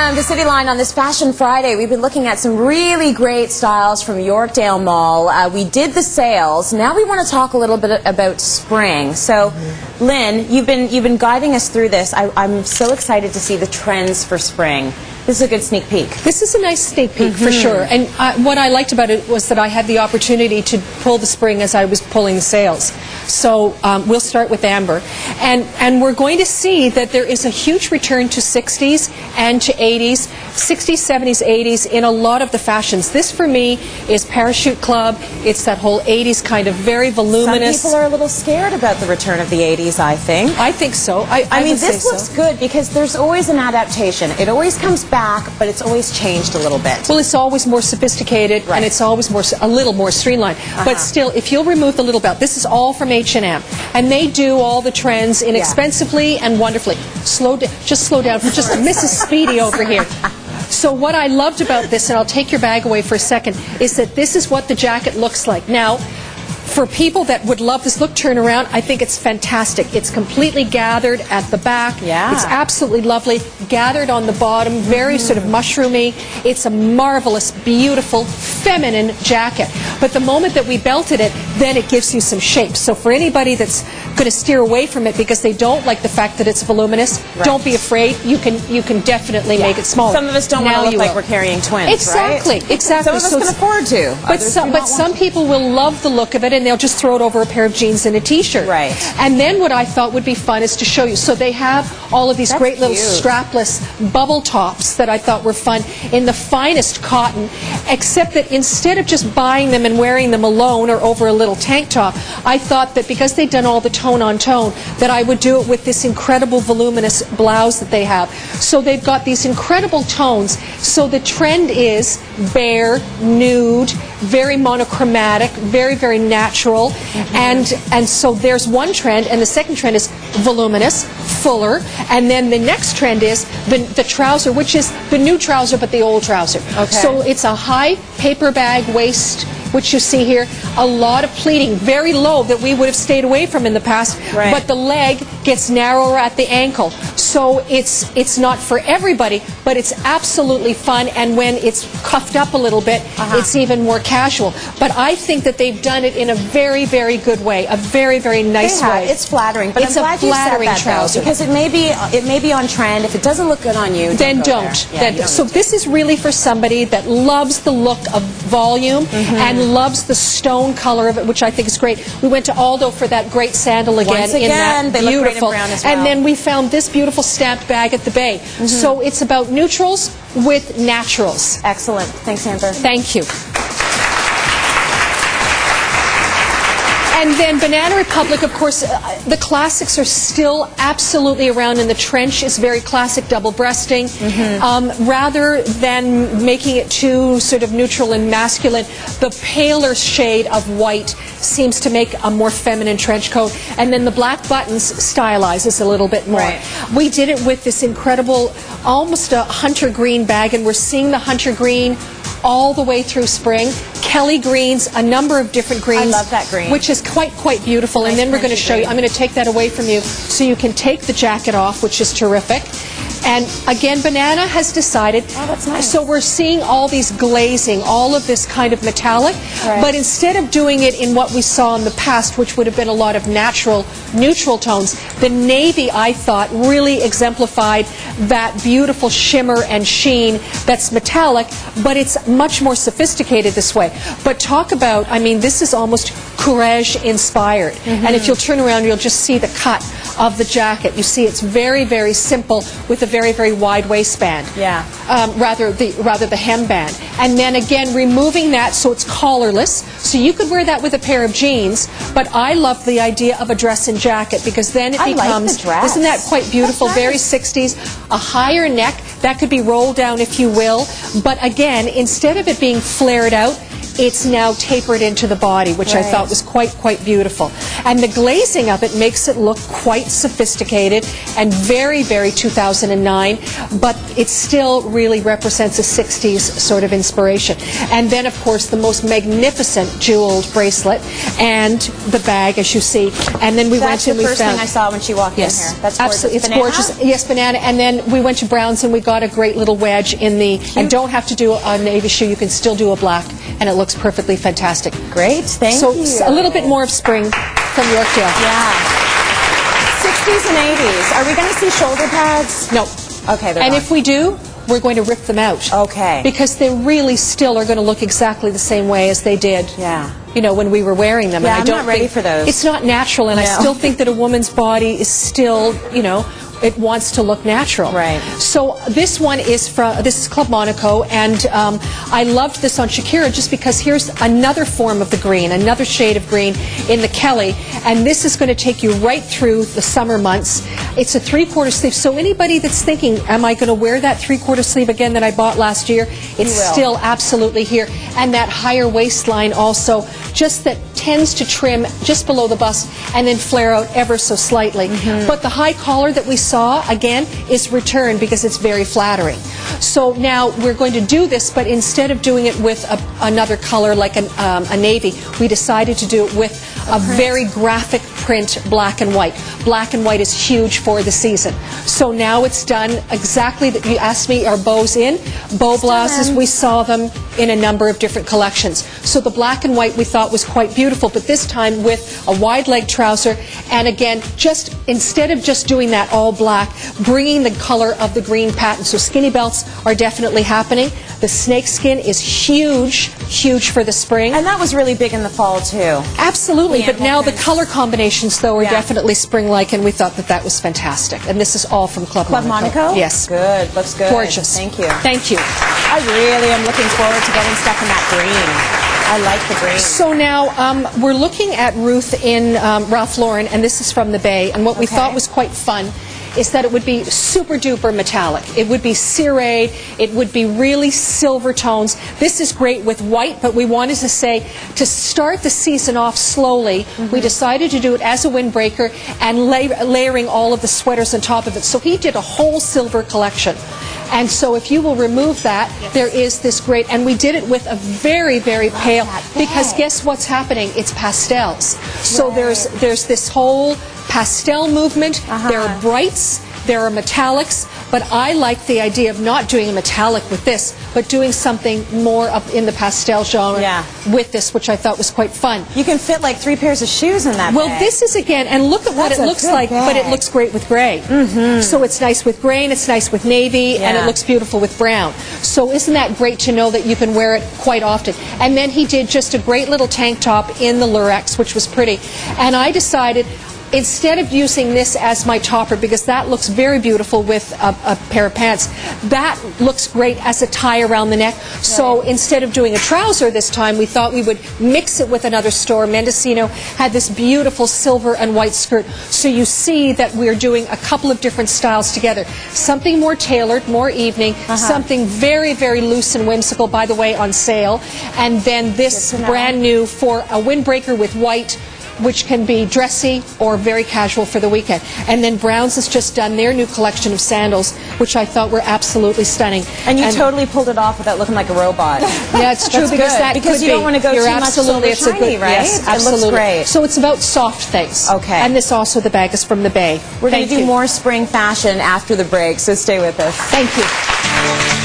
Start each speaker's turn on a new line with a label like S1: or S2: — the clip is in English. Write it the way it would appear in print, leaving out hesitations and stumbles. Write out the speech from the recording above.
S1: Welcome to CityLine on this Fashion Friday. We've been looking at some really great styles from Yorkdale Mall. We did the sales. Now we want to talk a little bit about spring. So, Lynn, you've been guiding us through this. I'm so excited to see the trends for spring. This is a good sneak peek.
S2: This is a nice sneak peek for sure. And what I liked about it was that I had the opportunity to pull the spring as I was pulling the sales. So we'll start with Amber. And we're going to see that there is a huge return to 60s and to 80s, 60s, 70s, 80s in a lot of the fashions. This for me is Parachute Club. It's that whole 80s kind of very voluminous.
S1: Some people are a little scared about the return of the 80s, I think.
S2: I think so.
S1: I mean, this looks good because there's always an adaptation. It always comes back, but it's always changed a little bit.
S2: Well, it's always more sophisticated, and it's always a little more streamlined. But still, if you'll remove the little belt, this is all from H&M, and they do all the trends inexpensively and wonderfully. Just slow down for just Mrs. Speedy over here. So what I loved about this, and I'll take your bag away for a second, is that this is what the jacket looks like. Now, for people that would love this look, turn around, I think it's fantastic. It's completely gathered at the back.
S1: Yeah.
S2: It's absolutely lovely. Gathered on the bottom, very sort of mushroomy. It's a marvelous, beautiful, feminine jacket. But the moment that we belted it, then it gives you some shape. So for anybody that's going to steer away from it because they don't like the fact that it's voluminous, don't be afraid. You can definitely make it smaller.
S1: Some of us don't want to look like we're carrying twins,
S2: exactly,
S1: right?
S2: Exactly.
S1: Some of us can afford to.
S2: But some people will love the look of it, and they'll just throw it over a pair of jeans and a t-shirt.
S1: Right.
S2: And then what I thought would be fun is to show you. So they have all of these great little strapless bubble tops that I thought were fun in the finest cotton, except that instead of just buying them and wearing them alone or over a little tank top, I thought that because they'd done all the tone on tone, that I would do it with this incredible voluminous blouse that they have. So they've got these incredible tones. So the trend is bare, nude, very monochromatic, very, very natural. And so there's one trend, and the second trend is voluminous, fuller, and then the next trend is the trouser, which is the new trouser but the old trouser. So it's a high paper bag waist, which you see here, a lot of pleating, very low that we would have stayed away from in the past, but the leg gets narrower at the ankle. So it's not for everybody, but it's absolutely fun, and when it's cuffed up a little bit, it's even more casual. But I think that they've done it in a very, very good way, a very, very nice way.
S1: It's flattering, but
S2: it's
S1: I'm glad
S2: a flattering
S1: you said that,
S2: trouser.
S1: though, because it may be on trend. If it doesn't look good on you,
S2: then don't. So this is really for somebody that loves the look of volume and loves the stone color of it, which I think is great. We went to Aldo for that great sandal again, in that
S1: they
S2: beautiful,
S1: look great in brown as well.
S2: And then we found this beautiful stamped bag at the Bay. So it's about neutrals with naturals.
S1: Excellent. Thanks, Amber.
S2: Thank you. And then Banana Republic, of course, the classics are still absolutely around, and the trench is very classic, double-breasting. Rather than making it too sort of neutral and masculine, the paler shade of white seems to make a more feminine trench coat. And then the black buttons stylizes a little bit more. We did it with this incredible, almost a hunter green bag, and we're seeing the hunter green all the way through spring. Kelly greens, a number of different greens.
S1: I love that green.
S2: Which is quite beautiful. Nice. And then we're going to show you, I'm going to take that away from you so you can take the jacket off, which is terrific. And again, Banana has decided,
S1: that's nice.
S2: So we're seeing all these glazing, all of this kind of metallic, but instead of doing it in what we saw in the past, which would have been a lot of natural, neutral tones, the navy, I thought, really exemplified that beautiful shimmer and sheen that's metallic, but it's much more sophisticated this way. But talk about, I mean, this is almost courage inspired. And if you'll turn around, you'll just see the cut of the jacket. You see it's very, very simple with a very, very wide waistband. Rather the hemband. And then again, removing that so it's collarless. So you could wear that with a pair of jeans, but I love the idea of a dress and jacket because then it becomes, isn't that quite beautiful? Very 60s. A higher neck, that could be rolled down if you will. But again, instead of it being flared out, it's now tapered into the body, which I thought was quite beautiful. And the glazing of it makes it look quite sophisticated and very 2009, but it still really represents a 60s sort of inspiration. And then, of course, the most magnificent jeweled bracelet and the bag, as you see. And then we went and we found...
S1: That's the first thing I saw when she walked in here. That's gorgeous.
S2: Absolutely. It's
S1: banana?
S2: Gorgeous. Yes, banana. And then we went to Brown's and we got a great little wedge in the... Cute. And don't have to do a navy shoe. You can still do a black, and it looks perfectly fantastic.
S1: Great. Thank you.
S2: So a little bit more of spring from Yorkdale.
S1: Yeah. 60s and 80s. Are we going to see shoulder pads?
S2: No.
S1: Okay, they're
S2: And
S1: gone.
S2: if we do, we're going to rip them out.
S1: Okay.
S2: Because they really still are going to look exactly the same way as they did.
S1: Yeah.
S2: You know, when we were wearing them.
S1: Yeah,
S2: and I don't
S1: I'm not ready for those.
S2: It's not natural, and I still think that a woman's body is still, you know, it wants to look natural.
S1: Right.
S2: So this one is from, this is Club Monaco, and I loved this on Shakira just because here's another form of the green, another shade of green in the Kelly, and this is going to take you right through the summer months. It's a 3/4 sleeve, so anybody that's thinking, am I going to wear that 3/4 sleeve again that I bought last year? It's still absolutely here. And that higher waistline also, just that tends to trim just below the bust and then flare out ever so slightly. But the high collar that we saw, again, is returned because it's very flattering. So now we're going to do this, but instead of doing it with another color like a navy, we decided to do it with a very graphic print, black and white. Black and white is huge for the season. So now it's done exactly that you asked me, are bows in? Bow blouses, we saw them in a number of different collections. So the black and white we thought was quite beautiful, but this time with a wide leg trouser, and again, just instead of just doing that all black, bringing the color of the green pattern. So skinny belts are definitely happening. The snake skin is huge for the spring.
S1: And that was really big in the fall, too.
S2: Absolutely, but now the color combinations, though, are definitely spring-like, and we thought that that was fantastic. And this is all from Club
S1: Monaco?
S2: Yes.
S1: Good. Looks good.
S2: Gorgeous.
S1: Thank you.
S2: Thank you.
S1: I really am looking forward to getting stuff in that green. I like the green.
S2: So now we're looking at Ruth in Ralph Lauren, and this is from the Bay. And what we thought was quite fun is that it would be super duper metallic. It would be ciré, it would be really silver tones. This is great with white, but we wanted to say, to start the season off slowly, we decided to do it as a windbreaker and layering all of the sweaters on top of it. So he did a whole silver collection. And so if you will remove that, there is this great, and we did it with a very pale, because guess what's happening? It's pastels. So there's this whole pastel movement. There are brights, there are metallics, but I like the idea of not doing a metallic with this, but doing something more up in the pastel genre with this, which I thought was quite fun.
S1: You can fit like 3 pairs of shoes in that bag.
S2: This is, again, and look at what it looks like, but it looks great with gray. So it's nice with gray, and it's nice with navy, and it looks beautiful with brown. So isn't that great to know that you can wear it quite often? And then he did just a great little tank top in the lurex, which was pretty. And I decided, instead of using this as my topper, because that looks very beautiful with a pair of pants, that looks great as a tie around the neck. So instead of doing a trouser this time, we thought we would mix it with another store. Mendocino had this beautiful silver and white skirt. So you see that we're doing a couple of different styles together. Something more tailored, more evening, something very loose and whimsical, by the way, on sale. And then this brand new for a windbreaker with white, which can be dressy or very casual for the weekend. And then Brown's has just done their new collection of sandals, which I thought were absolutely stunning.
S1: And you totally pulled it off without looking like a robot.
S2: Yeah, it's true, because
S1: you don't want to go too much silver shiny, right?
S2: Yes, absolutely.
S1: It looks great.
S2: So it's about soft things.
S1: Okay.
S2: And this also, the bag is from the Bay.
S1: We're going to do more spring fashion after the break, so stay with us.
S2: Thank you.